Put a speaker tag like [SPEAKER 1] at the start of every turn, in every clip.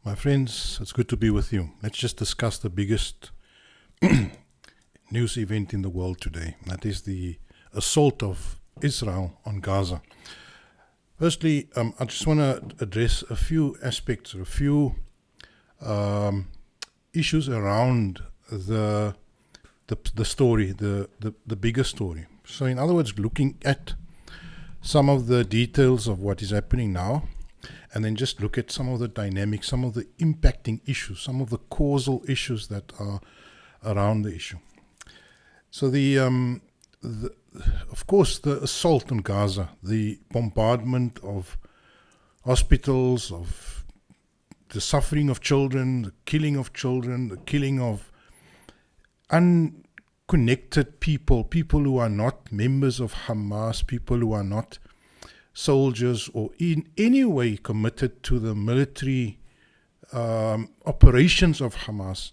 [SPEAKER 1] My friends, it's good to be with you. Let's just discuss the biggest news event in the world today. That is the assault of Israel on Gaza. Firstly, I just want to address a few aspects or a few issues around the story, the bigger story. So in other words, looking at some of the details of what is happening now, and then just look at some of the dynamics, some of the impacting issues, some of the causal issues that are around the issue. So of course, the assault on Gaza, the bombardment of hospitals, of the suffering of children, the killing of unconnected people who are not members of Hamas, people who are not soldiers or in any way committed to the military operations of Hamas.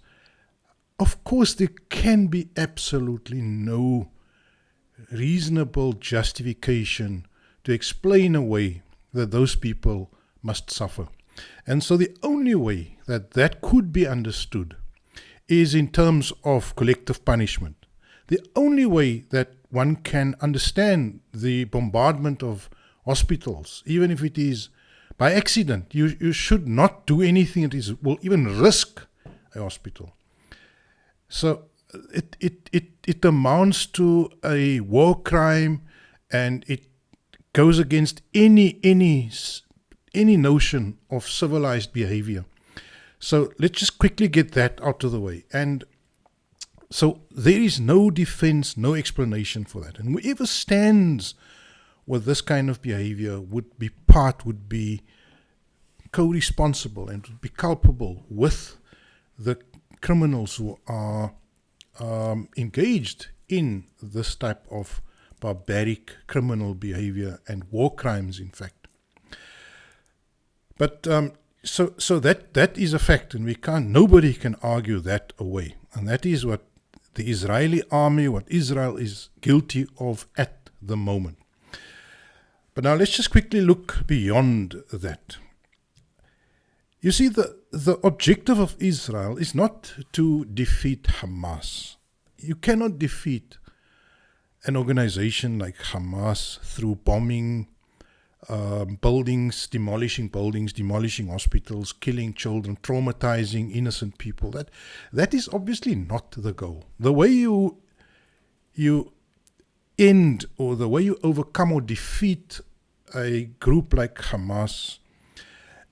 [SPEAKER 1] Of course, there can be absolutely no reasonable justification to explain away that those people must suffer. And so the only way that could be understood is in terms of collective punishment. The only way that one can understand the bombardment of hospitals, even if it is by accident, you should not do anything that will even risk a hospital. So it amounts to a war crime, and it goes against any notion of civilized behavior. So let's just quickly get that out of the way. And so there is no defense, no explanation for that. And whoever stands with this kind of behavior would be co-responsible and would be culpable with the criminals who are engaged in this type of barbaric criminal behavior and war crimes, in fact. But so that is a fact, and nobody can argue that away. And that is what the Israeli army, what Israel is guilty of at the moment. But now let's just quickly look beyond that. You see, the objective of Israel is not to defeat Hamas. You cannot defeat an organization like Hamas through bombing buildings, demolishing hospitals, killing children, traumatizing innocent people. That is obviously not the goal. The way you end, or the way you overcome or defeat a group like Hamas,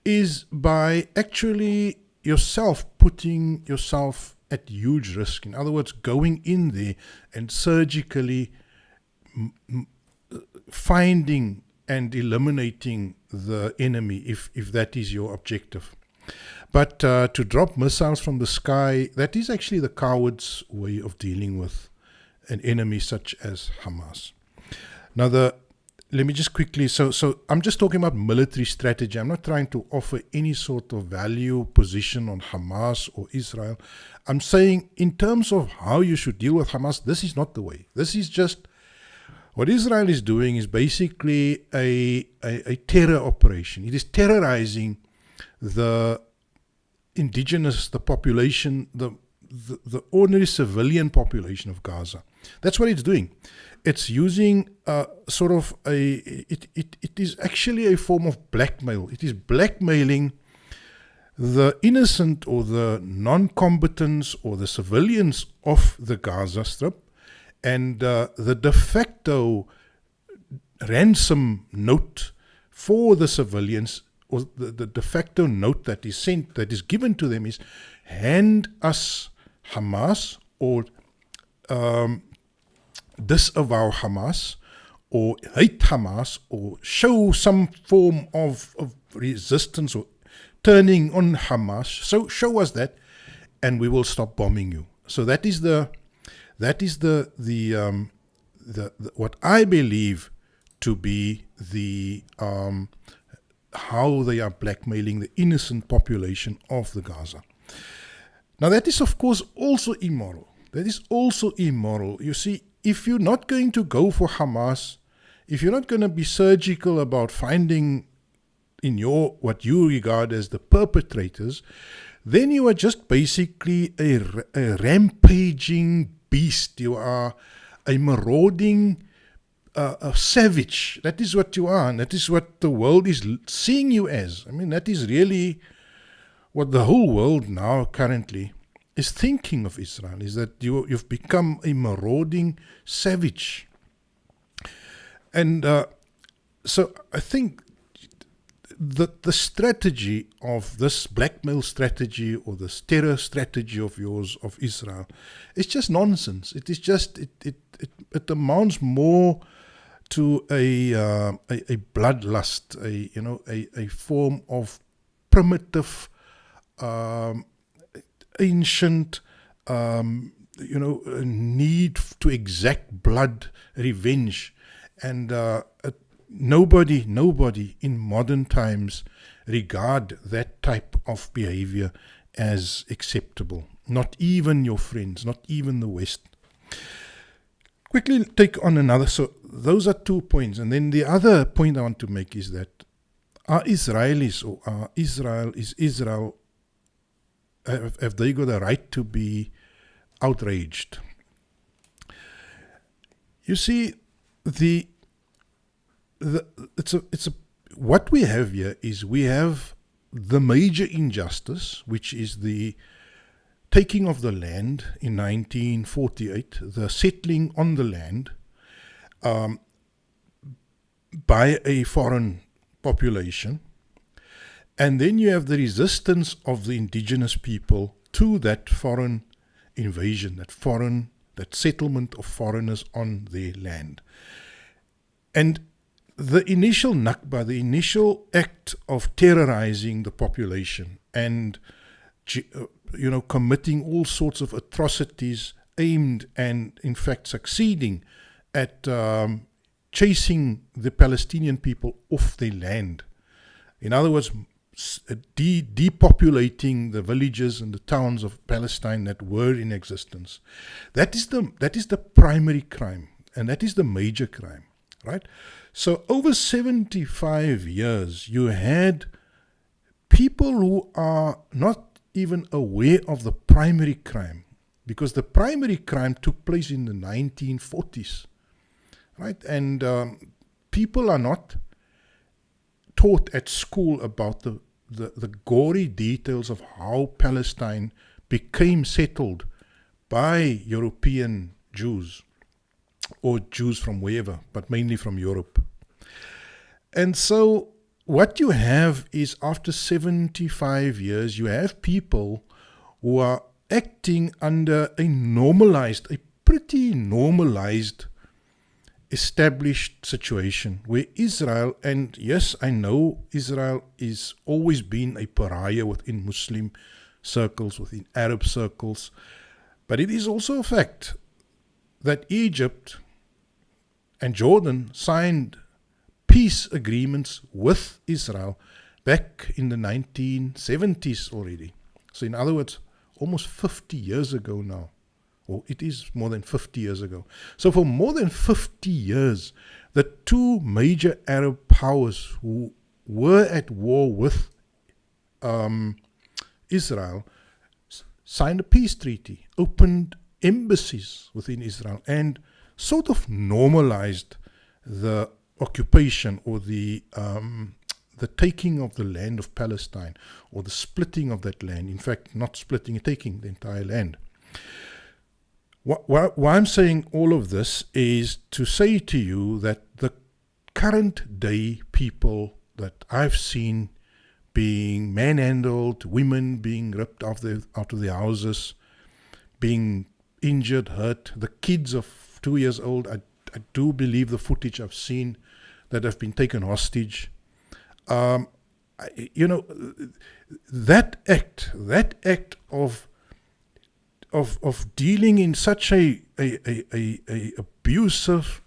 [SPEAKER 1] is by actually putting yourself at huge risk. In other words, going in there and surgically finding and eliminating the enemy, if that is your objective. But to drop missiles from the sky, that is actually the coward's way of dealing with an enemy such as Hamas. Now, let me just quickly, so I'm just talking about military strategy. I'm not trying to offer any sort of value position on Hamas or Israel. I'm saying in terms of how you should deal with Hamas, this is not the way. This is just, what Israel is doing is basically a terror operation. It is terrorizing the indigenous, the population, the ordinary civilian population of Gaza. That's what it's doing. It's using it is actually a form of blackmail. It is blackmailing the innocent or the non-combatants or the civilians of the Gaza Strip, and the de facto ransom note for the civilians, or the de facto note that is sent, that is given to them, is hand us Hamas, or disavow Hamas, or hate Hamas, or show some form of resistance or turning on Hamas. So show us that, and we will stop bombing you. So that is the what I believe to be the how they are blackmailing the innocent population of the Gaza. Now that is of course also immoral. You see, if you're not going to go for Hamas, if you're not going to be surgical about finding what you regard as the perpetrators, then you are just basically a rampaging beast. You are a marauding a savage. That is what you are, and that is what the world is seeing you as. I mean, that is really what the whole world now currently is thinking of Israel, is that you've become a marauding savage. And so I think that the strategy of this blackmail strategy or this terror strategy of yours of Israel is just nonsense. It is just, it amounts more to a bloodlust, a form of primitive, ancient, need to exact blood revenge. And nobody in modern times regard that type of behavior as acceptable. Not even your friends, not even the West. Quickly take on another. So those are 2 points. And then the other point I want to make is that are Israelis or is Israel, have they got a right to be outraged? You see, what we have here is we have the major injustice, which is the taking of the land in 1948, the settling on the land by a foreign population. And then you have the resistance of the indigenous people to that foreign invasion, that settlement of foreigners on their land. And the initial Nakba, the initial act of terrorizing the population and committing all sorts of atrocities aimed and in fact succeeding at chasing the Palestinian people off their land. In other words, depopulating the villages and the towns of Palestine that were in existence. That is the primary crime, and that is the major crime, right? So over 75 years, you had people who are not even aware of the primary crime, because the primary crime took place in the 1940s, right? And people are not taught at school about the gory details of how Palestine became settled by European Jews, or Jews from wherever, but mainly from Europe. And so what you have is, after 75 years, you have people who are acting under a pretty normalized, established situation where Israel, and yes, I know Israel is always been a pariah within Muslim circles, within Arab circles, but it is also a fact that Egypt and Jordan signed peace agreements with Israel back in the 1970s already. So in other words, almost 50 years ago now. Or it is more than 50 years ago. So for more than 50 years, the two major Arab powers who were at war with Israel signed a peace treaty, opened embassies within Israel, and sort of normalized the occupation or the taking of the land of Palestine, or the splitting of that land. In fact, not splitting, taking the entire land. Why I'm saying all of this is to say to you that the current day people that I've seen being manhandled, women being ripped out of their houses, being injured, hurt, the kids of 2 years old, I do believe the footage I've seen that have been taken hostage. That act of dealing in such a abusive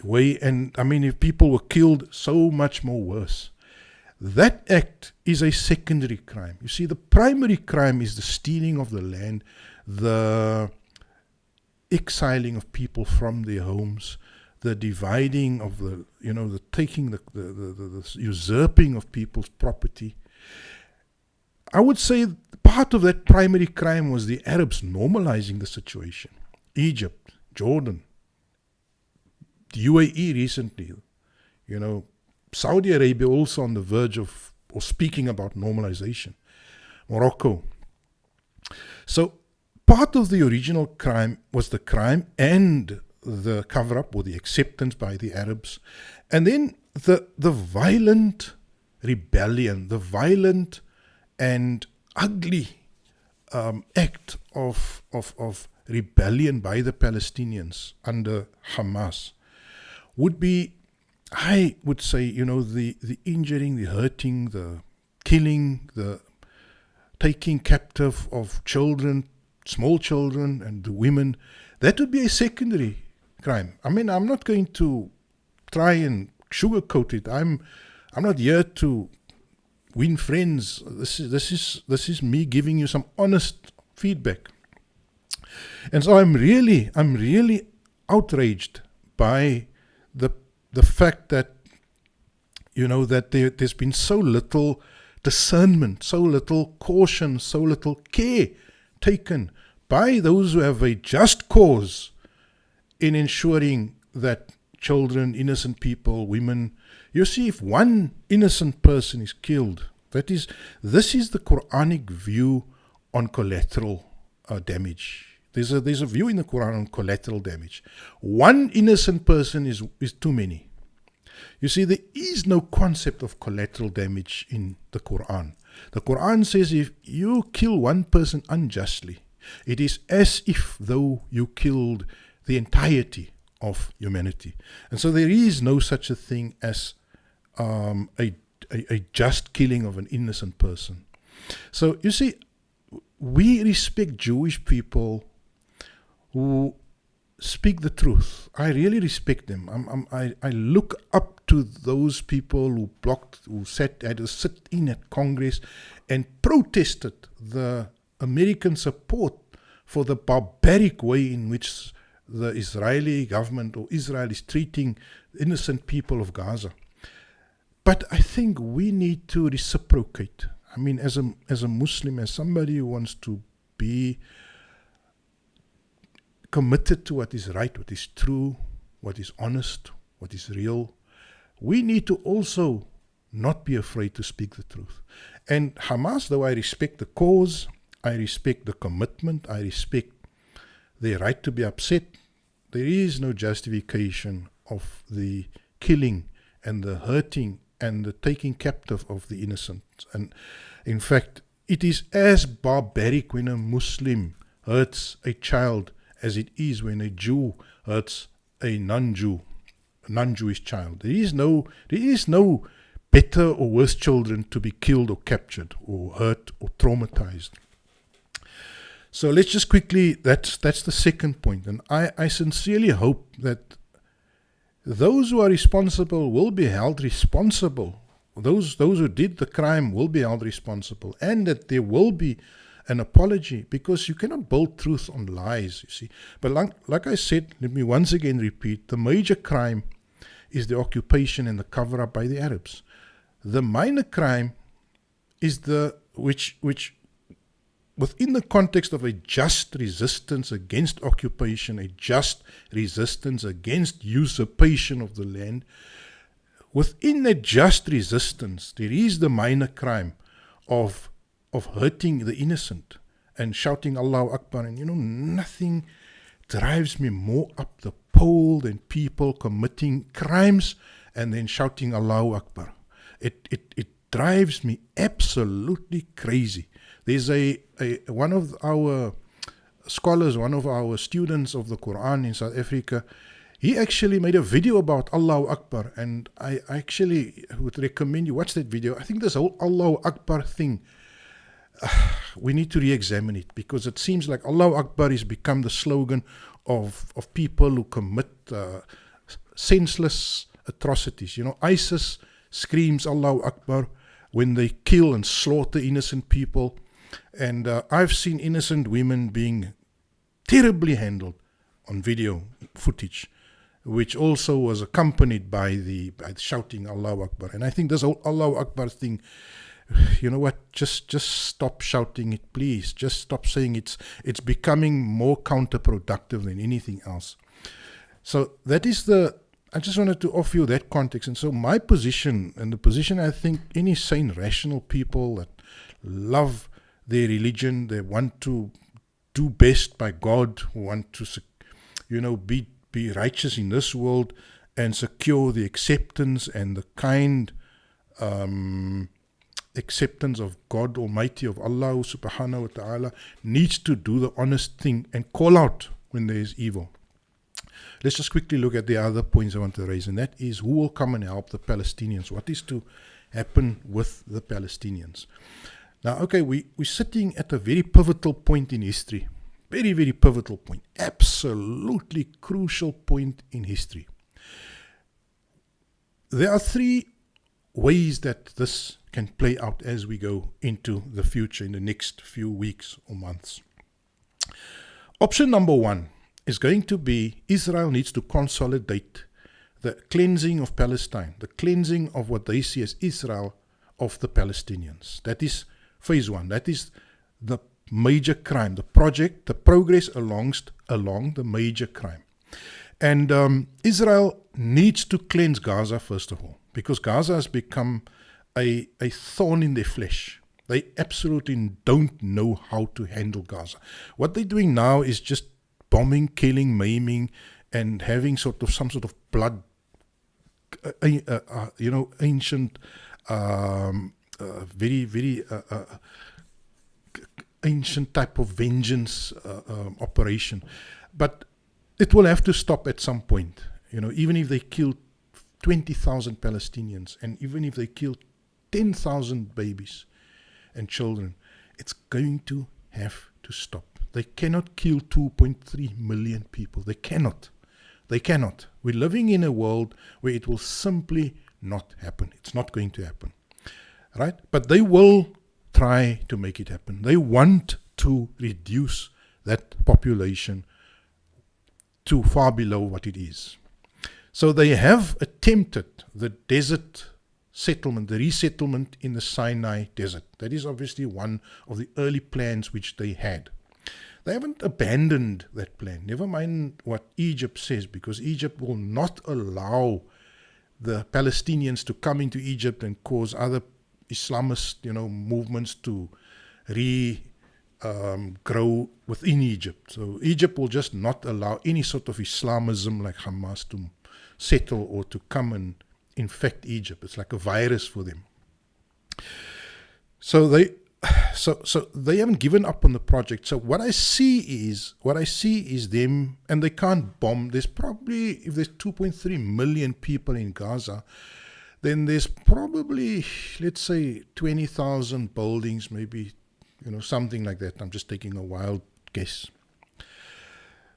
[SPEAKER 1] way, and I mean, if people were killed, so much more worse. That act is a secondary crime. You see, the primary crime is the stealing of the land, the exiling of people from their homes, the dividing of the, the taking, the usurping of people's property. I would say part of that primary crime was the Arabs normalizing the situation. Egypt, Jordan, UAE recently, Saudi Arabia also on the verge of, or speaking about normalization. Morocco. So part of the original crime was the crime and the cover-up or the acceptance by the Arabs. And then the violent rebellion, the violent and ugly act of rebellion by the Palestinians under Hamas would be, I would say, the injuring, the hurting, the killing, the taking captive of children, small children and the women. That would be a secondary crime. I mean, I'm not going to try and sugarcoat it. I'm not here to win friends. This is me giving you some honest feedback. And so I'm really outraged by the fact that that there's been so little discernment, so little caution, so little care taken by those who have a just cause in ensuring that children, innocent people, women. You see, if one innocent person is killed, this is the Quranic view on collateral damage. There's a view in the Quran on collateral damage. One innocent person is too many. You see, there is no concept of collateral damage in the Quran. The Quran says if you kill one person unjustly, it is as if though you killed the entirety of humanity. And so there is no such a thing as a just killing of an innocent person. So you see, we respect Jewish people who speak the truth. I really respect them. I look up to those people who had to sit in at Congress and protested the American support for the barbaric way in which the Israeli government or Israel is treating innocent people of Gaza. But I think we need to reciprocate. I mean, as a Muslim, as somebody who wants to be committed to what is right, what is true, what is honest, what is real, we need to also not be afraid to speak the truth. And Hamas, though I respect the cause, I respect the commitment, I respect their right to be upset, there is no justification of the killing and the hurting and the taking captive of the innocent. And in fact, it is as barbaric when a Muslim hurts a child as it is when a Jew hurts a non-Jewish child. There is no better or worse children to be killed or captured or hurt or traumatized. So let's just quickly, that's the second point. And I sincerely hope that those who are responsible will be held responsible. Those who did the crime will be held responsible, and that there will be an apology, because you cannot build truth on lies, you see. But like I said, let me once again repeat, the major crime is the occupation and the cover-up by the Arabs. The minor crime is which within the context of a just resistance against occupation, a just resistance against usurpation of the land, within that just resistance, there is the minor crime of hurting the innocent and shouting Allahu Akbar. And nothing drives me more up the pole than people committing crimes and then shouting Allahu Akbar. It drives me absolutely crazy. There's one of our scholars, one of our students of the Qur'an in South Africa, he actually made a video about Allahu Akbar, and I actually would recommend you watch that video. I think this whole Allahu Akbar thing, we need to re-examine it, because it seems like Allahu Akbar has become the slogan of people who commit senseless atrocities. ISIS screams Allahu Akbar when they kill and slaughter innocent people. And I've seen innocent women being terribly handled on video footage. which also was accompanied by the shouting Allahu Akbar. And I think this whole Allahu Akbar thing, you know what, just stop shouting it, please. Just stop saying it's becoming more counterproductive than anything else. So that is I just wanted to offer you that context. And so my position, and the position I think any sane, rational people that love their religion, they want to do best by God, who want to, be righteous in this world and secure the acceptance and the kind acceptance of God Almighty, of Allah subhanahu wa ta'ala, needs to do the honest thing and call out when there is evil. Let's just quickly look at the other points I want to raise, and that is who will come and help the Palestinians. What is to happen with the Palestinians? Now, okay, we're sitting at a very pivotal point in history. Very, very pivotal point. Absolutely crucial point in history. There are three ways that this can play out as we go into the future in the next few weeks or months. Option number one is going to be Israel needs to consolidate the cleansing of Palestine, the cleansing of what they see as Israel of the Palestinians. That is phase one. That is the major crime, the progress along the major crime. And Israel needs to cleanse Gaza first of all, because Gaza has become a thorn in their flesh. They absolutely don't know how to handle Gaza. What they're doing now is just bombing, killing, maiming, and having some sort of blood, ancient, very, very ancient type of vengeance operation. But it will have to stop at some point. Even if they kill 20,000 Palestinians, and even if they kill 10,000 babies and children, it's going to have to stop. They cannot kill 2.3 million people. They cannot. We're living in a world where it will simply not happen. It's not going to happen. Right? But they will try to make it happen. They want to reduce that population to far below what it is. So they have attempted the desert settlement, the resettlement in the Sinai desert. That is obviously one of the early plans which they had. They haven't abandoned that plan. Never mind what Egypt says, because Egypt will not allow the Palestinians to come into Egypt and cause other Islamist, movements to grow within Egypt. So Egypt will just not allow any sort of Islamism like Hamas to settle or to come and infect Egypt. It's like a virus for them. So they haven't given up on the project. So what I see is them, and they can't bomb. There's probably, if there's 2.3 million people in Gaza, then there's probably, let's say, 20,000 buildings, maybe, something like that. I'm just taking a wild guess.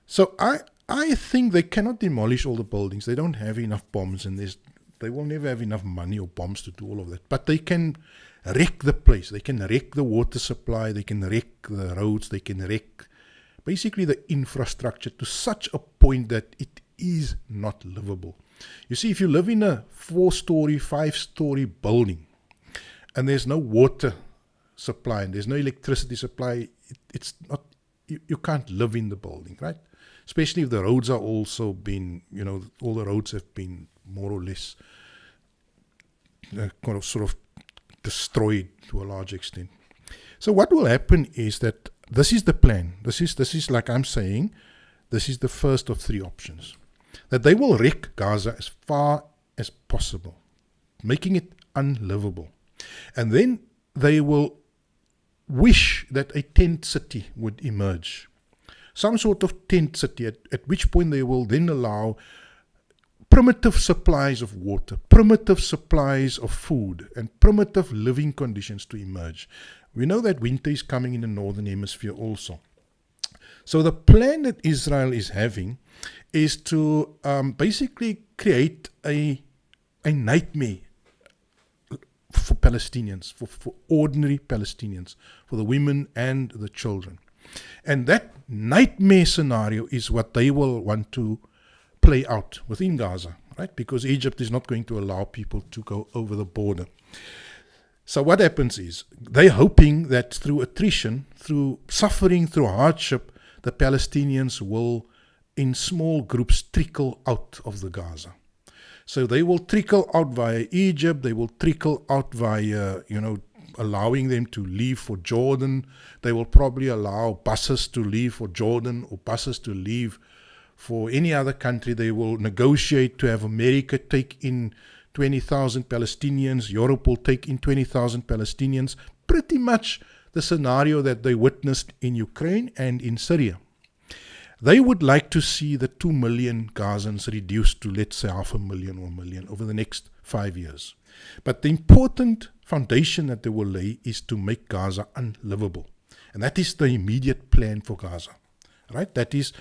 [SPEAKER 1] So I think they cannot demolish all the buildings. They don't have enough bombs, and they will never have enough money or bombs to do all of that. But they can wreck the place. They can wreck the water supply. They can wreck the roads. They can wreck basically the infrastructure to such a point that it is not livable. You see, if you live in a 4-story, 5-story building and there's no water supply and there's no electricity supply, it's not, you can't live in the building, right? Especially if the roads are also been, all the roads have been more or less sort of destroyed to a large extent. So what will happen is that this is the plan. This is like I'm saying, this is the first of three options. That they will wreck Gaza as far as possible, making it unlivable. And then they will wish that a tent city would emerge. Some sort of tent city, at which point they will then allow primitive supplies of water, primitive supplies of food, and primitive living conditions to emerge. We know that winter is coming in the northern hemisphere also. So the plan that Israel is having is to basically create a nightmare for Palestinians, for ordinary Palestinians, for the women and the children. And that nightmare scenario is what they will want to play out within Gaza, right? Because Egypt is not going to allow people to go over the border. So what happens is they're hoping that through attrition, through suffering, through hardship, the Palestinians will, in small groups, trickle out of the Gaza. So they will trickle out via Egypt. They will trickle out via, allowing them to leave for Jordan. They will probably allow buses to leave for Jordan or buses to leave for any other country. They will negotiate to have America take in 20,000 Palestinians. Europe will take in 20,000 Palestinians. Pretty much the scenario that they witnessed in Ukraine and in Syria. They would like to see the 2 million Gazans reduced to, let's say, 500,000 or 1 million over the next 5 years. But the important foundation that they will lay is to make Gaza unlivable. And that is the immediate plan for Gaza, right? That is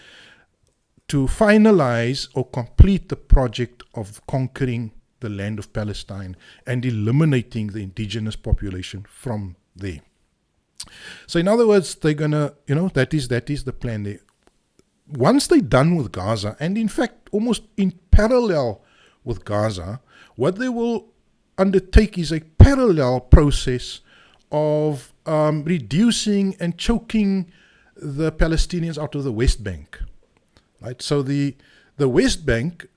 [SPEAKER 1] to finalize or complete the project of conquering the land of Palestine and eliminating the indigenous population from there. So in other words, they're going to, that is the plan there. Once they're done with Gaza, and in fact, almost in parallel with Gaza, what they will undertake is a parallel process of reducing and choking the Palestinians out of the West Bank. Right? So the West Bank,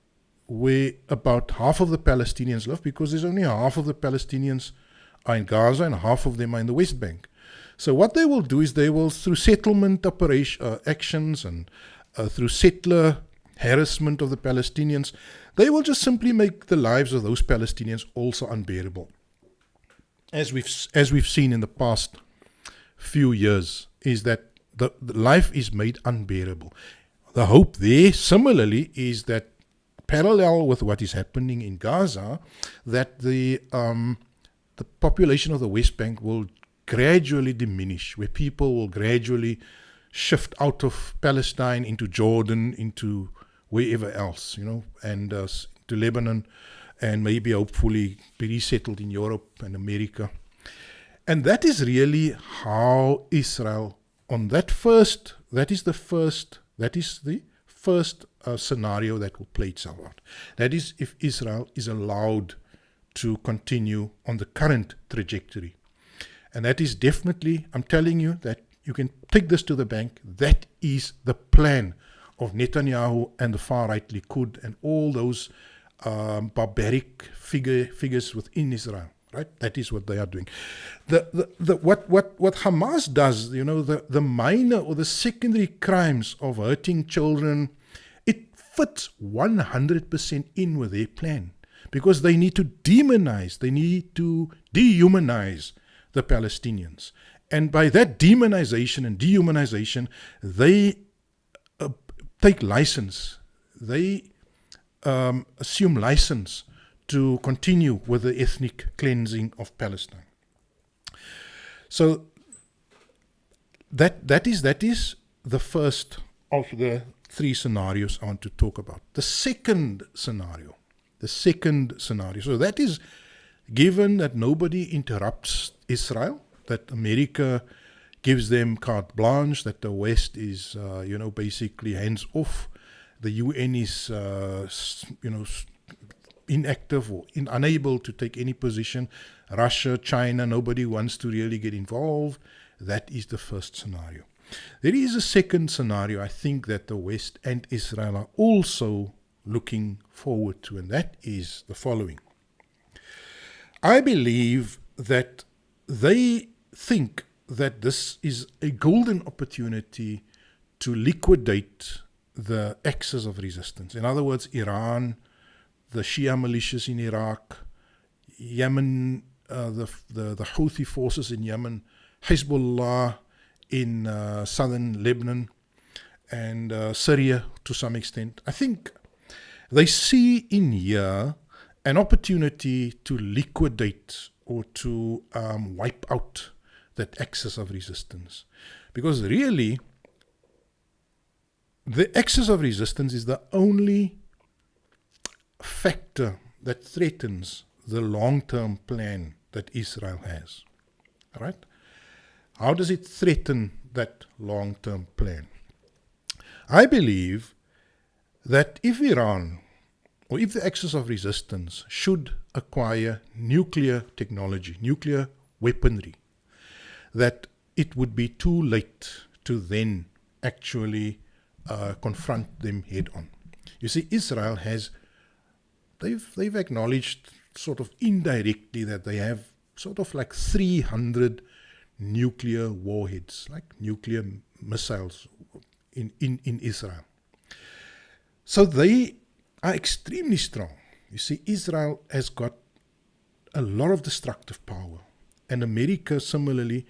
[SPEAKER 1] where about half of the Palestinians live, because there's only half of the Palestinians are in Gaza and half of them are in the West Bank. So what they will do is they will, through settlement actions and through settler harassment of the Palestinians, they will just simply make the lives of those Palestinians also unbearable. As we've seen in the past few years, is that the life is made unbearable. The hope there, similarly, is that parallel with what is happening in Gaza, that the population of the West Bank will gradually diminish, where people will gradually shift out of Palestine into Jordan, into wherever else, and to Lebanon, and maybe hopefully be resettled in Europe and America. And that is really how Israel, that is the first scenario that will play itself out. That is, if Israel is allowed to continue on the current trajectory. And that is definitely, I'm telling you, that you can take this to the bank. That is the plan of Netanyahu and the far-right Likud and all those barbaric figures within Israel. Right? That is what they are doing. What Hamas does, the minor or the secondary crimes of hurting children, it fits 100% in with their plan, because they need to demonize, they need to dehumanize the Palestinians. And by that demonization and dehumanization, they take license, they assume license to continue with the ethnic cleansing of Palestine. So that is the first of the three scenarios I want to talk about. The second scenario. So that is given that nobody interrupts Israel, that America gives them carte blanche, that the West is, basically hands off. The UN is, inactive or unable to take any position. Russia, China, nobody wants to really get involved. That is the first scenario. There is a second scenario I think that the West and Israel are also looking forward to, and that is the following. I believe that they think that this is a golden opportunity to liquidate the axis of resistance. In other words, Iran, the Shia militias in Iraq, Yemen, the Houthi forces in Yemen, Hezbollah in southern Lebanon, and Syria to some extent. I think they see in here an opportunity to liquidate or to wipe out that axis of resistance. Because really, the axis of resistance is the only factor that threatens the long-term plan that Israel has. All right? How does it threaten that long-term plan? I believe that if Iran, or if the axis of resistance should acquire nuclear technology, nuclear weaponry, that it would be too late to then actually confront them head on. You see, Israel has, they've acknowledged sort of indirectly that they have sort of like 300 nuclear warheads, like nuclear missiles in Israel. So they are extremely strong. You see, Israel has got a lot of destructive power, and America similarly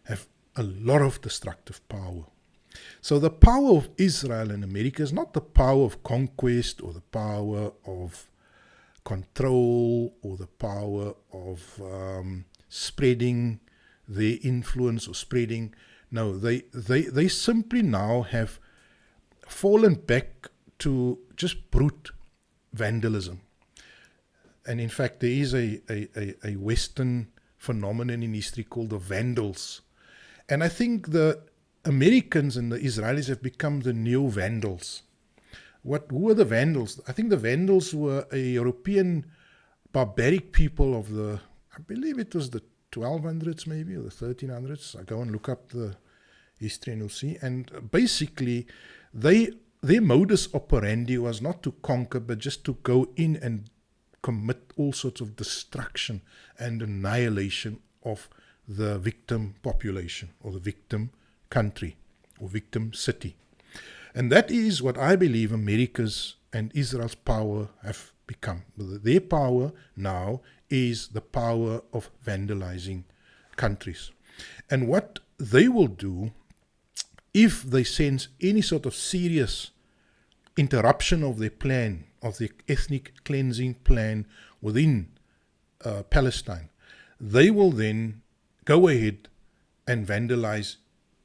[SPEAKER 1] have a lot of destructive power. So the power of Israel and America is not the power of conquest or the power of control or the power of spreading their influence or spreading. No, they simply now have fallen back to just brute vandalism. And in fact, there is a Western phenomenon in history called the Vandals. And I think the Americans and the Israelis have become the new Vandals. Who were the Vandals? I think the Vandals were a European barbaric people of the, I believe it was the 1200s maybe, or the 1300s. I go and look up the history and you'll see. And basically, their modus operandi was not to conquer, but just to go in and commit all sorts of destruction and annihilation of the victim population or the victim country or victim city. And that is what I believe America's and Israel's power have become. Their power now is the power of vandalizing countries. And what they will do, if they sense any sort of serious interruption of their plan, of the ethnic cleansing plan within Palestine, they will then go ahead and vandalize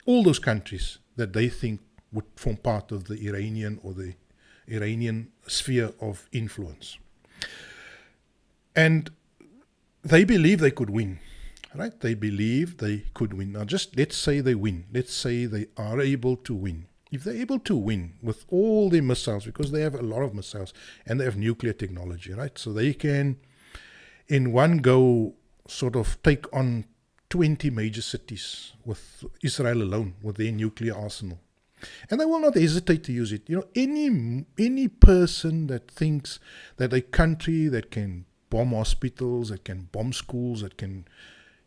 [SPEAKER 1] all those countries that they think would form part of the Iranian or the Iranian sphere of influence. And they believe they could win, right? They believe they could win. Now just let's say they win. Let's say they are able to win. If they're able to win with all their missiles, because they have a lot of missiles and they have nuclear technology, right? So they can, in one go, sort of take on 20 major cities with Israel alone, with their nuclear arsenal. And they will not hesitate to use it. You know, any person that thinks that a country that can bomb hospitals, that can bomb schools, that can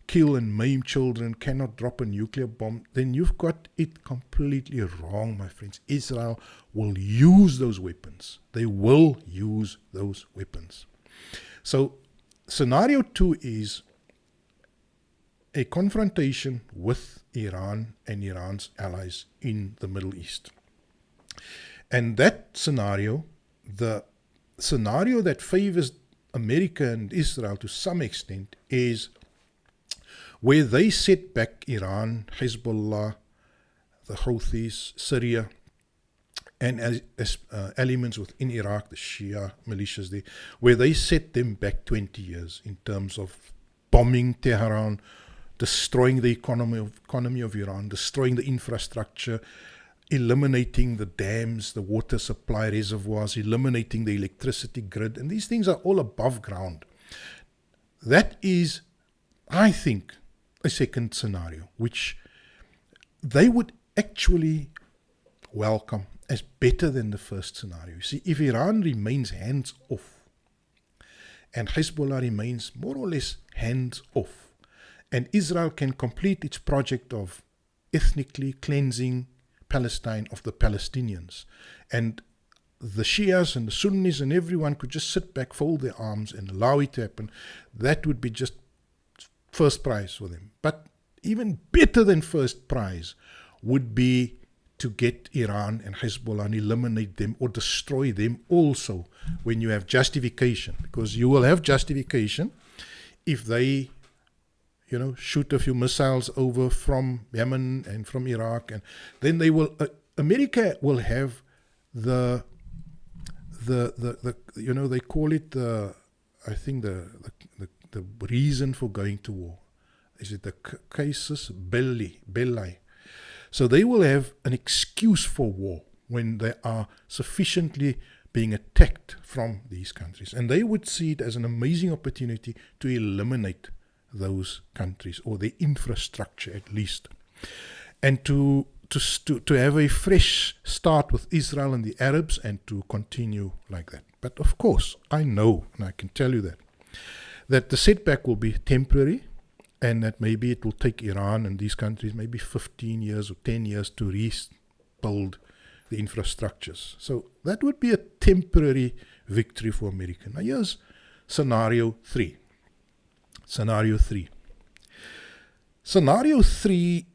[SPEAKER 1] kill and maim children cannot drop a nuclear bomb, then you've got it completely wrong, my friends. Israel will use those weapons. They will use those weapons. So scenario 2 is a confrontation with Iran and Iran's allies in the Middle East. And that scenario, the scenario that favors America and Israel to some extent, is where they set back Iran, Hezbollah, the Houthis, Syria, and as elements within Iraq, the Shia militias there, where they set them back 20 years in terms of bombing Tehran, destroying the economy of Iran, destroying the infrastructure, eliminating the dams, the water supply reservoirs, eliminating the electricity grid. And these things are all above ground. That is, I think, a second scenario, which they would actually welcome as better than the first scenario. You see, if Iran remains hands off and Hezbollah remains more or less hands off, and Israel can complete its project of ethnically cleansing Palestine of the Palestinians, and the Shias and the Sunnis and everyone could just sit back, fold their arms and allow it to happen, that would be just first prize for them. But even better than first prize would be to get Iran and Hezbollah and eliminate them or destroy them also when you have justification, because you will have justification if they shoot a few missiles over from Yemen and from Iraq, and then they will, America will have the they call it the reason for going to war. Is it the casus belli? So they will have an excuse for war. when they are sufficiently being attacked from these countries. And they would see it as an amazing opportunity to eliminate those countries, or their infrastructure at least, and to have a fresh start with Israel and the Arabs, and to continue like that. But of course, I know, and I can tell you that the setback will be temporary, and that maybe it will take Iran and these countries maybe 15 years or 10 years to rebuild the infrastructures. So that would be a temporary victory for America. Now here's scenario 3. Scenario 3. Scenario 3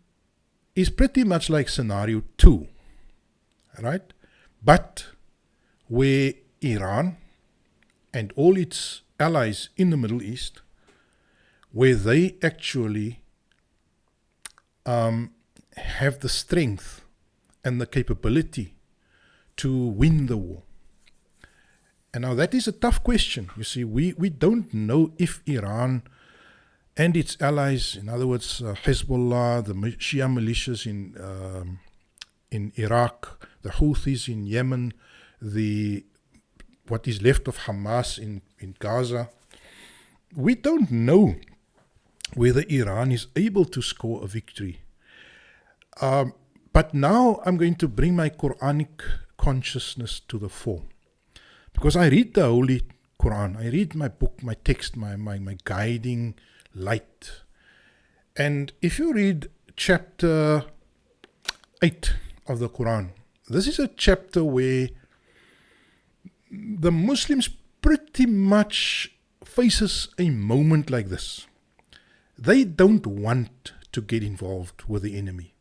[SPEAKER 1] is pretty much like scenario 2, right? But where Iran and all its allies in the Middle East, where they actually have the strength and the capability to win the war. And now that is a tough question. You see, we don't know if Iran and its allies, in other words, Hezbollah, the Shia militias in Iraq, the Houthis in Yemen, what is left of Hamas in Gaza, we don't know whether Iran is able to score a victory. But now I'm going to bring my Quranic consciousness to the fore. Because I read the Holy Qur'an, I read my book, my text, my guiding light. And if you read chapter 8 of the Qur'an, this is a chapter where the Muslims pretty much faces a moment like this. They don't want to get involved with the enemy.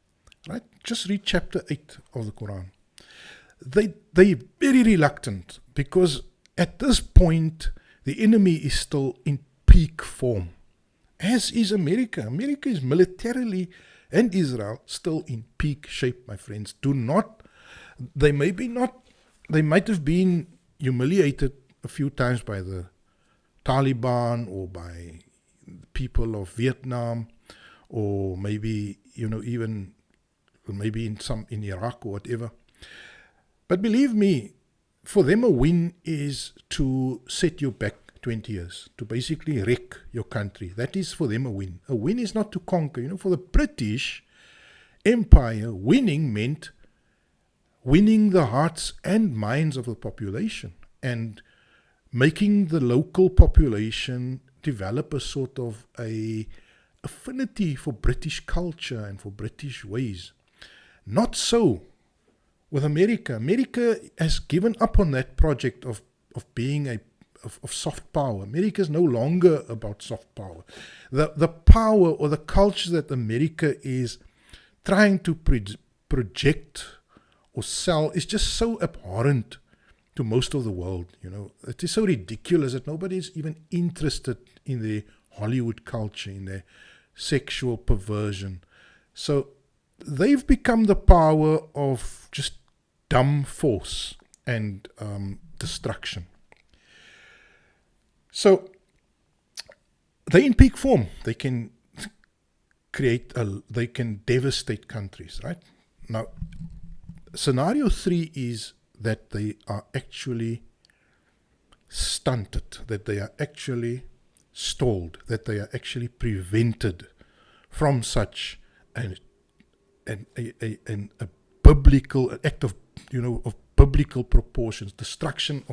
[SPEAKER 1] Right? Just read chapter 8 of the Qur'an. They're very reluctant, because at this point the enemy is still in peak form, as is America. America is militarily, and Israel, still in peak shape, my friends. They might have been humiliated a few times by the Taliban or by people of Vietnam, or maybe, even maybe in Iraq or whatever. But believe me, for them a win is to set you back 20 years, to basically wreck your country. That is for them a win. A win is not to conquer. For the British Empire, winning meant winning the hearts and minds of the population, and making the local population develop a sort of a affinity for British culture and for British ways. Not so with America. America has given up on that project of being of soft power. America is no longer about soft power. The power or the culture that America is trying to project or sell is just so abhorrent to most of the world. It is so ridiculous that nobody is even interested in their Hollywood culture, in their sexual perversion. So they've become the power of just dumb force and destruction. So they're in peak form. They can they can devastate countries, right? Now, scenario 3 is that they are actually stunted, that they are actually stalled, that they are actually prevented from such a biblical act of biblical proportions, destruction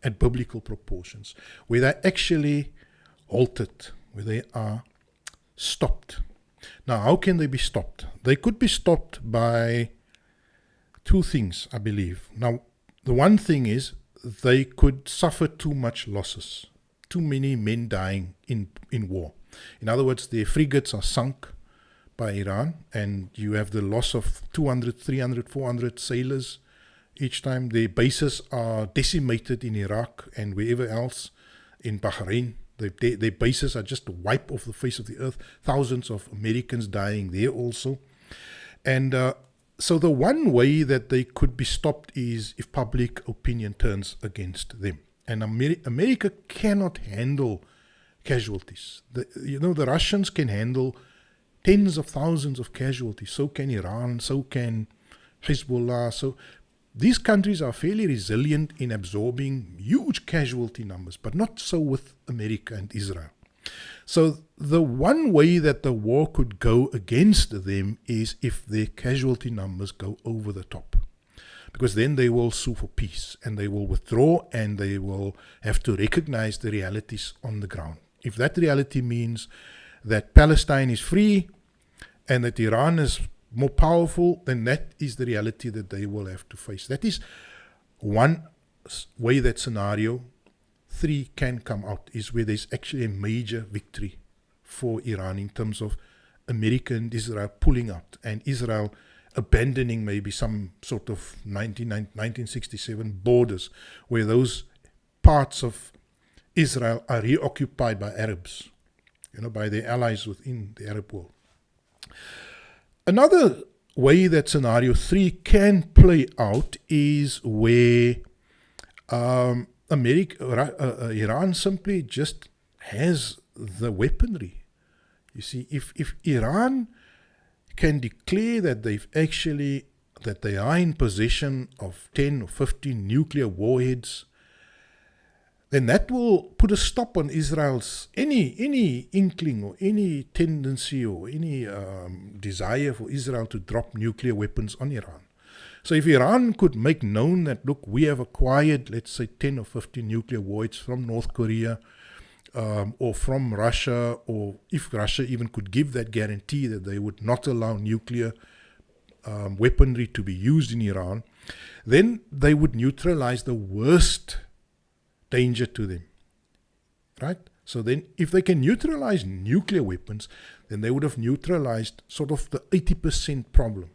[SPEAKER 1] at biblical proportions, where they're actually halted, where they are stopped. Now, how can they be stopped? They could be stopped by 2 things, I believe. Now, the one thing is they could suffer too much losses, too many men dying in war. In other words, their frigates are sunk by Iran, and you have the loss of 200, 300, 400 sailors each time. Their bases are decimated in Iraq and wherever else, in Bahrain. Their bases are just wiped off the face of the earth. Thousands of Americans dying there also. And so the one way that they could be stopped is if public opinion turns against them. And America cannot handle casualties. The Russians can handle tens of thousands of casualties. So can Iran, so can Hezbollah. these countries are fairly resilient in absorbing huge casualty numbers, but not so with America and Israel. So the one way that the war could go against them is if their casualty numbers go over the top. Because then they will sue for peace and they will withdraw and they will have to recognize the realities on the ground. If that reality means that Palestine is free and that Iran is more powerful, then that is the reality that they will have to face. That is one way that scenario 3 can come out, is where there's actually a major victory for Iran in terms of America and Israel pulling out and Israel abandoning maybe some sort of 1967 borders where those parts of Israel are reoccupied by Arabs, by their allies within the Arab world. Another way that scenario 3 can play out is where Iran simply just has the weaponry. You see, if Iran can declare that they are in possession of 10 or 15 nuclear warheads, then that will put a stop on Israel's any inkling or any tendency or any desire for Israel to drop nuclear weapons on Iran. So if Iran could make known that, look, we have acquired, let's say, 10 or 15 nuclear warheads from North Korea, or from Russia, or if Russia even could give that guarantee that they would not allow nuclear weaponry to be used in Iran, then they would neutralize the worst danger to them, right? So then if they can neutralize nuclear weapons, then they would have neutralized sort of the 80% problem.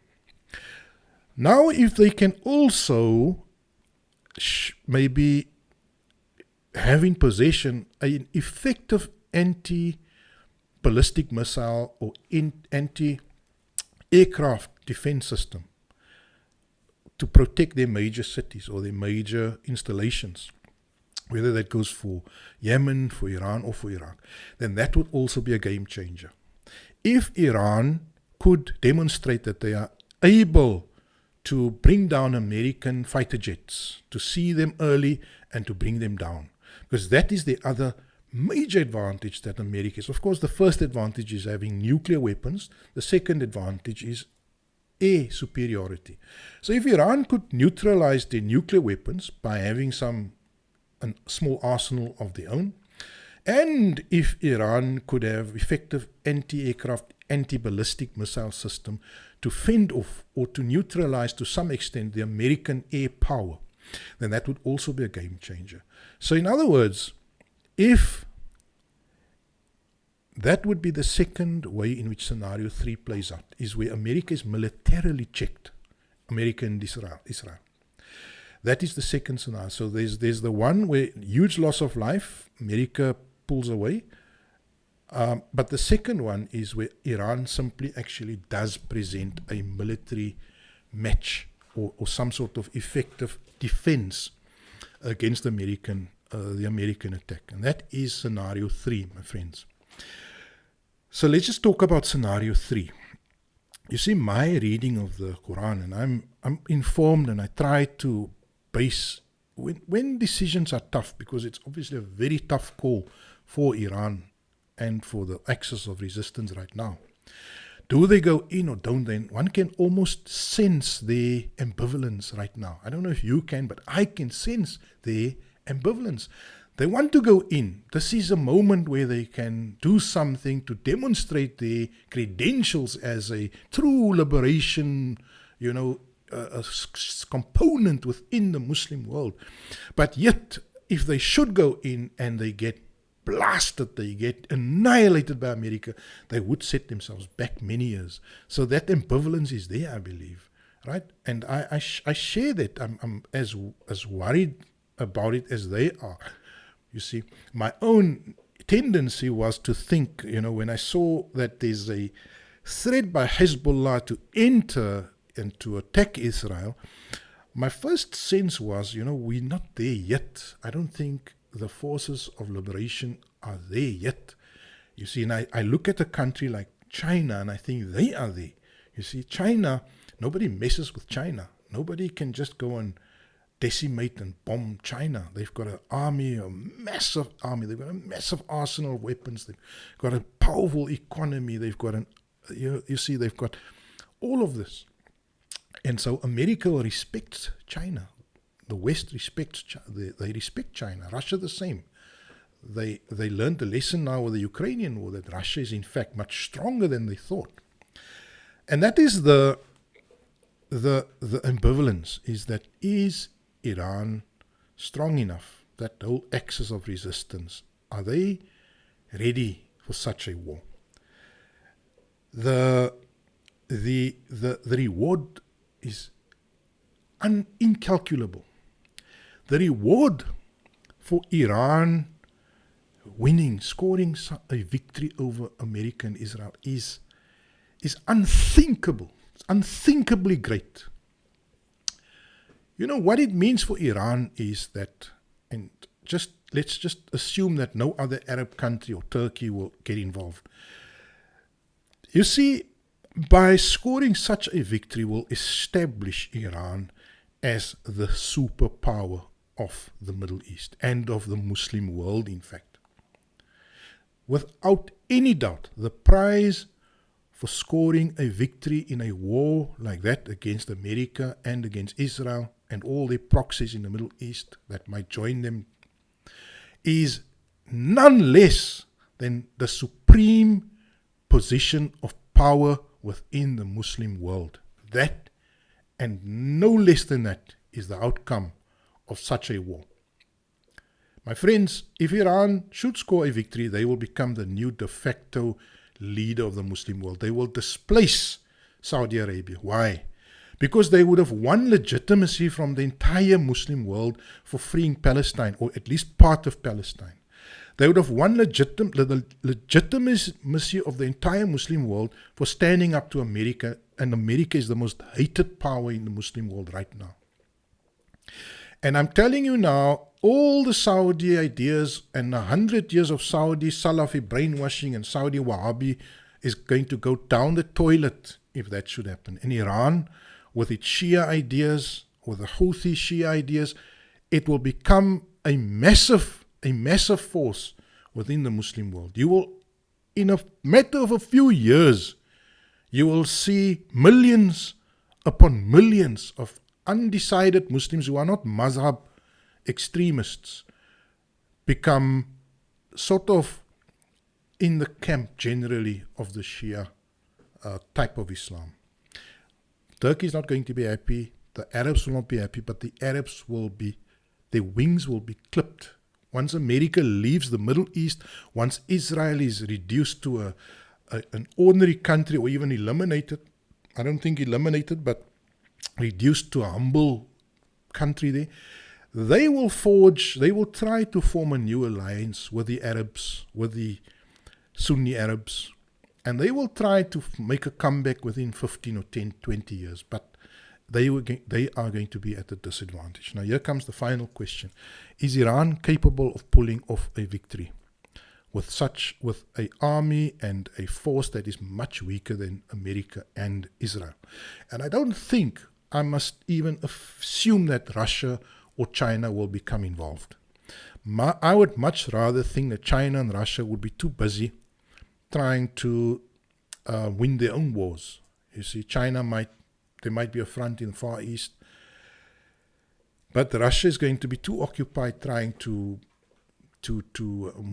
[SPEAKER 1] Now if they can also maybe have in possession an effective anti-ballistic missile or anti-aircraft defense system to protect their major cities or their major installations, whether that goes for Yemen, for Iran, or for Iraq, then that would also be a game changer. If Iran could demonstrate that they are able to bring down American fighter jets, to see them early and to bring them down, because that is the other major advantage that America is. Of course, the first advantage is having nuclear weapons. The second advantage is air superiority. So if Iran could neutralize their nuclear weapons by having a small arsenal of their own, and if Iran could have effective anti-aircraft, anti-ballistic missile system to fend off or to neutralize to some extent the American air power, then that would also be a game changer. So in other words, if that would be the second way in which scenario 3 plays out, is where America is militarily checked, America and Israel. That is the second scenario. So there's the one where huge loss of life, America pulls away. But the second one is where Iran simply actually does present a military match or some sort of effective defense against the American attack. And that is scenario 3, my friends. So let's just talk about scenario 3. You see, my reading of the Qur'an, and I'm informed and I try to base, when decisions are tough, because it's obviously a very tough call for Iran and for the axis of resistance right now. Do they go in or don't they? One can almost sense their ambivalence right now. I don't know if you can, but I can sense their ambivalence. They want to go in. This is a moment where they can do something to demonstrate their credentials as a true liberation, a component within the Muslim world. But yet, if they should go in and they get blasted, they get annihilated by America, they would set themselves back many years. So that ambivalence is there, I believe, right? And I share that. I'm as worried about it as they are. You see, my own tendency was to think, when I saw that there's a threat by Hezbollah to enter and to attack Israel, my first sense was, we're not there yet. I don't think the forces of liberation are there yet. You see, and I look at a country like China and I think they are there. You see, China, nobody messes with China. Nobody can just go and decimate and bomb China. They've got an army, a massive army. They've got a massive arsenal of weapons. They've got a powerful economy. They've got you see, they've got all of this. And so America respects China. The West respects China. They respect China. Russia the same. They learned the lesson now with the Ukrainian war that Russia is in fact much stronger than they thought. And that is the ambivalence, is that is Iran strong enough, that whole axis of resistance? Are they ready for such a war? The reward is incalculable. The reward for Iran winning, scoring a victory over America and Israel is unthinkable. It's unthinkably great. You know what it means for Iran is that, and let's just assume that no other Arab country or Turkey will get involved. You see, by scoring such a victory will establish Iran as the superpower of the Middle East and of the Muslim world, in fact. Without any doubt, the prize for scoring a victory in a war like that against America and against Israel and all their proxies in the Middle East that might join them is none less than the supreme position of power within the Muslim world. That, and no less than that, is the outcome of such a war. My friends, if Iran should score a victory, they will become the new de facto leader of the Muslim world. They will displace Saudi Arabia. Why? Because they would have won legitimacy from the entire Muslim world for freeing Palestine, or at least part of Palestine. They would have won the legitimacy of the entire Muslim world for standing up to America, and America is the most hated power in the Muslim world right now. And I'm telling you now, all the Saudi ideas and 100 years of Saudi Salafi brainwashing and Saudi Wahhabi is going to go down the toilet if that should happen. And Iran, with its Shia ideas, or the Houthi Shia ideas, it will become a massive force within the Muslim world. You will, in a matter of a few years, you will see millions upon millions of undecided Muslims who are not mazhab extremists become sort of in the camp generally of the Shia type of Islam. Turkey is not going to be happy, the Arabs will not be happy, but the Arabs will be, their wings will be clipped. Once America leaves the Middle East, once Israel is reduced to an ordinary country or even eliminated, I don't think eliminated, but reduced to a humble country there, they will try to form a new alliance with the Arabs, with the Sunni Arabs, and they will try to make a comeback within 15 or 10, 20 years, but they are going to be at a disadvantage. Now here comes the final question. Is Iran capable of pulling off a victory with an army and a force that is much weaker than America and Israel? And I don't think I must even assume that Russia or China will become involved. I would much rather think that China and Russia would be too busy trying to win their own wars. You see, there might be a front in the Far East, but Russia is going to be too occupied trying to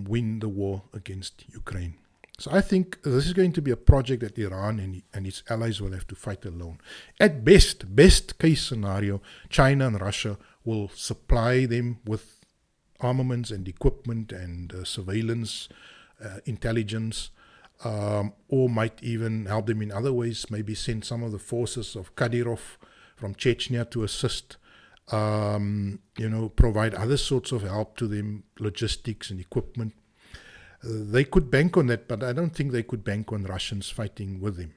[SPEAKER 1] win the war against Ukraine. So I think this is going to be a project that Iran and its allies will have to fight alone. At best case scenario, China and Russia will supply them with armaments and equipment and surveillance, intelligence, or might even help them in other ways, maybe send some of the forces of Kadyrov from Chechnya to assist, provide other sorts of help to them, logistics and equipment. They could bank on that, but I don't think they could bank on Russians fighting with them.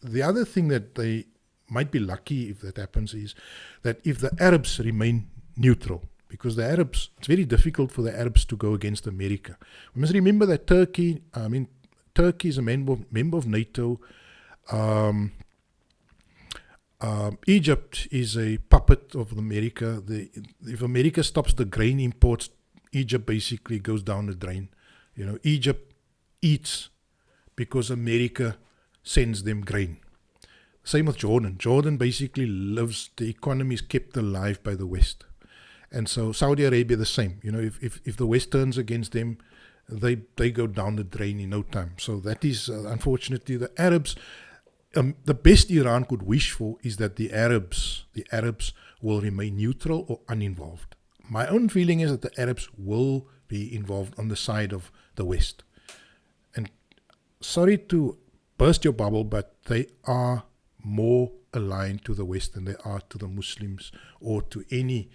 [SPEAKER 1] The other thing that they might be lucky if that happens is that if the Arabs remain neutral, because it's very difficult for the Arabs to go against America. We must remember that Turkey is a member of NATO. Egypt is a puppet of America. If America stops the grain imports, Egypt basically goes down the drain. Egypt eats because America sends them grain. Same with Jordan. Jordan basically lives, the economy is kept alive by the West. And so Saudi Arabia the same. If the West turns against them, they go down the drain in no time. So that is, unfortunately, the Arabs. The best Iran could wish for is that the Arabs will remain neutral or uninvolved. My own feeling is that the Arabs will be involved on the side of the West. And sorry to burst your bubble, but they are more aligned to the West than they are to the Muslims or to any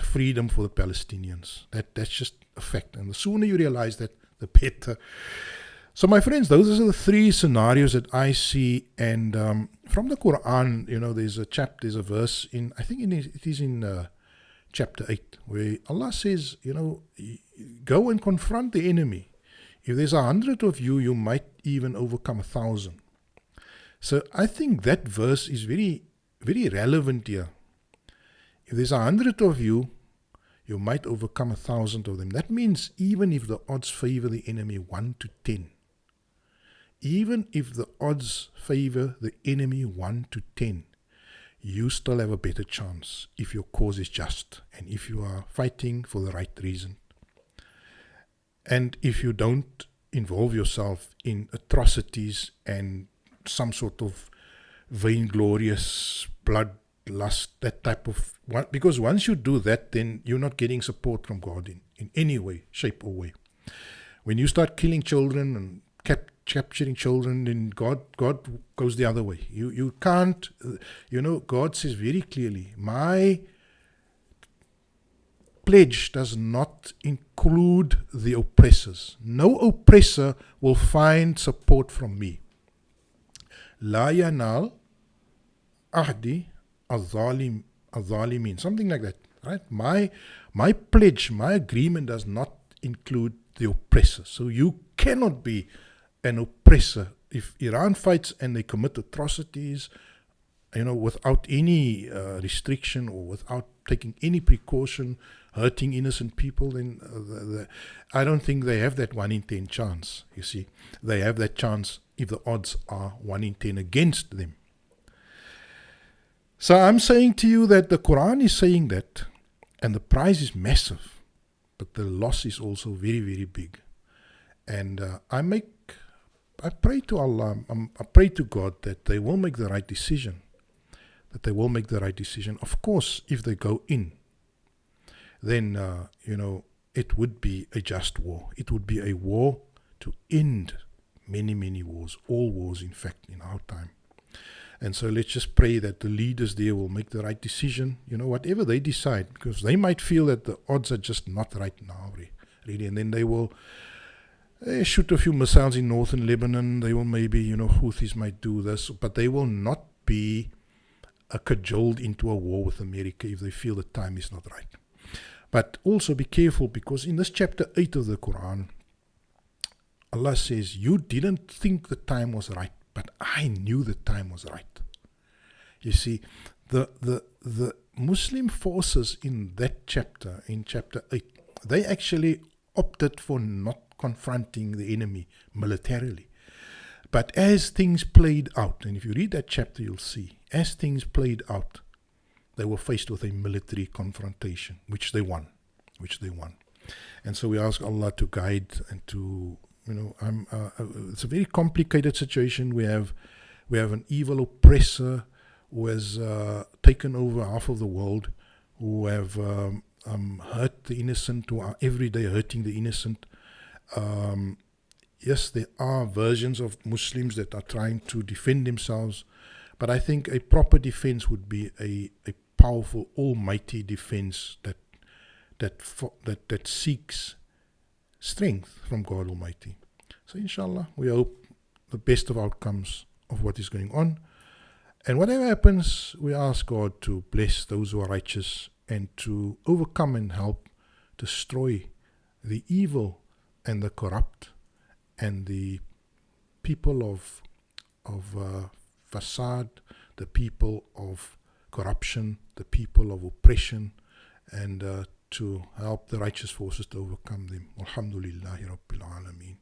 [SPEAKER 1] freedom for the Palestinians. That's just a fact. And the sooner you realize that, the better. So my friends, those are the three scenarios that I see. And from the Qur'an, there's a verse in, I think it is in chapter 8, where Allah says, go and confront the enemy. If there's 100 of you, you might even overcome 1,000. So I think that verse is very, very relevant here. If there's 100 of you, you might overcome 1,000 of them. That means even if the odds favor the enemy 1 to 10, even if the odds favor the enemy 1 to 10, you still have a better chance if your cause is just and if you are fighting for the right reason. And if you don't involve yourself in atrocities and some sort of vainglorious bloodlust, that type of one, because once you do that, then you're not getting support from God in any way, shape or way. When you start killing children and capturing children, then God goes the other way. You can't, God says very clearly, my pledge does not include the oppressors. No oppressor will find support from me. La yanal ahdi al-zalimin. Something like that, right? My pledge, my agreement does not include the oppressor. So you cannot be an oppressor. If Iran fights and they commit atrocities, without any restriction or without taking any precaution, hurting innocent people, then I don't think they have that 1 in 10 chance. You see, they have that chance if the odds are 1 in 10 against them. So I'm saying to you that the Qur'an is saying that, and the price is massive, but the loss is also very, very big. And I pray to Allah, I pray to God that they will make the right decision. Of course, if they go in, then, it would be a just war. It would be a war to end many, many wars, all wars, in fact, in our time. And so let's just pray that the leaders there will make the right decision, whatever they decide, because they might feel that the odds are just not right now, really, and then they will shoot a few missiles in northern Lebanon. They will maybe, Houthis might do this, but they will not be cajoled into a war with America if they feel the time is not right. But also be careful, because in this chapter 8 of the Quran, Allah says, you didn't think the time was right, but I knew the time was right. You see, the Muslim forces in that chapter, in chapter 8, they actually opted for not confronting the enemy militarily. But as things played out, and if you read that chapter, you'll see, as things played out, they were faced with a military confrontation, which they won. And so we ask Allah to guide and to, it's a very complicated situation. We have an evil oppressor who has taken over half of the world, who have hurt the innocent, who are every day hurting the innocent. Yes, there are versions of Muslims that are trying to defend themselves, but I think a proper defense would be a powerful, almighty defense that seeks strength from God Almighty. So inshallah, we hope the best of outcomes of what is going on. And whatever happens, we ask God to bless those who are righteous and to overcome and help destroy the evil and the corrupt and the people of facade, the people of corruption, the people of oppression, and to help the righteous forces to overcome them. Alhamdulillahi Rabbil Alameen.